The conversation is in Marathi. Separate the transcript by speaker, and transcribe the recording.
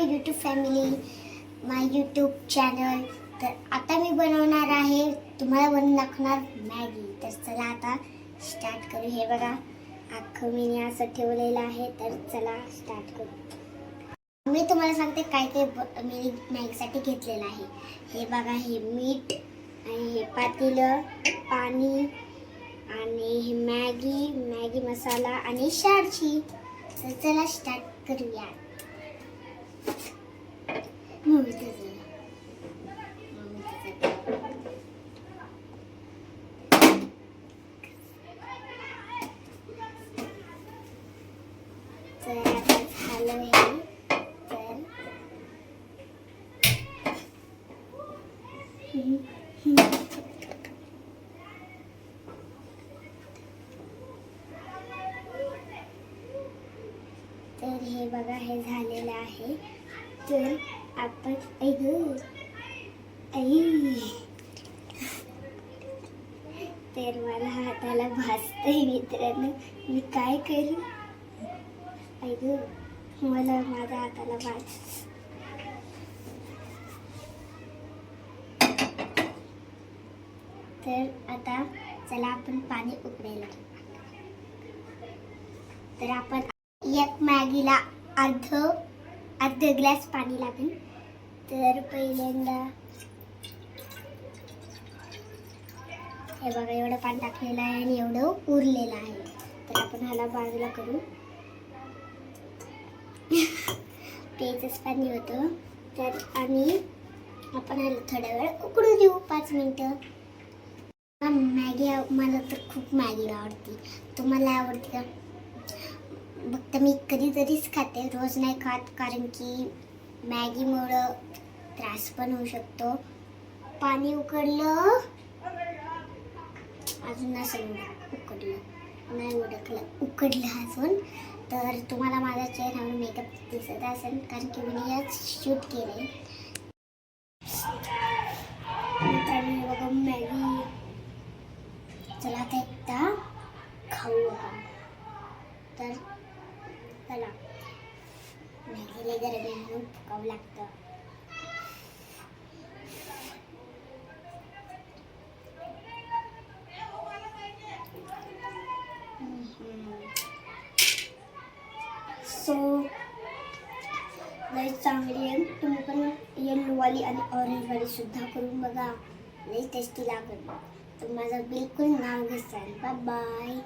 Speaker 1: माय यूट्यूब फॅमिली, माय यूट्यूब चॅनल. तर आता मी बनवणार आहे, तुम्हाला बनवून दाखवणार मॅगी. तर चला आता स्टार्ट करू. हे बघा अख्खं मी असं ठेवलेलं आहे. तर चला स्टार्ट करू. मी तुम्हाला सांगते काय काय मी मॅगीसाठी घेतलेलं आहे. हे बघा, हे मीठ आणि हे पातेलं, पाणी आणि हे मॅगी मसाला आणि शाळची. तर चला स्टार्ट करूया. तर आता झालं हे. तर हे बघा, हे झालेलं आहे. तर आपण तर मला हाताला भाजतंय मित्रांनो, मी काय करू? मला माझ्या हाताला भाज. तर आता चला आपण पाणी उकळायला. तर आपण एक मॅगीला अर्ध ग्लास पाणी लागेल. तर पहिल्यांदा हे बघा, एवढं पाणी टाकलेलं आहे आणि एवढं उरलेलं आहे. तर आपण ह्याला बाजूला करू. प्यायचंच पाणी होतं. तर आणि आपण ह्याला थोड्या वेळ उकळू देऊ, 5 मिनिटं. मॅगी मला तर खूप मॅगी आवडते. तुम्हाला आवडते का? फक्त मी कधीतरीच खाते, रोज नाही खात, कारण की मॅगीमुळं त्रास पण होऊ शकतो. पाणी उकडलं, अजून नसेल उकडलं, नाही उकडलं अजून. तर तुम्हाला माझ्या चेहऱ्यावर मेकअप दिसत असेल, कारण की मी याच शूट केले. बघा मॅगी. चला आता एकदा खाऊ आपण. तर चला, मॅगीला गरम फुकावं लागतं. सो लई चांगली आहे. तुम्ही पण येल्लोवाली आणि ऑरेंजवाली सुद्धा करून बघा, लई टेस्टी लागेल. तर माझं बिलकुल नाव घेसाल. Bye bye.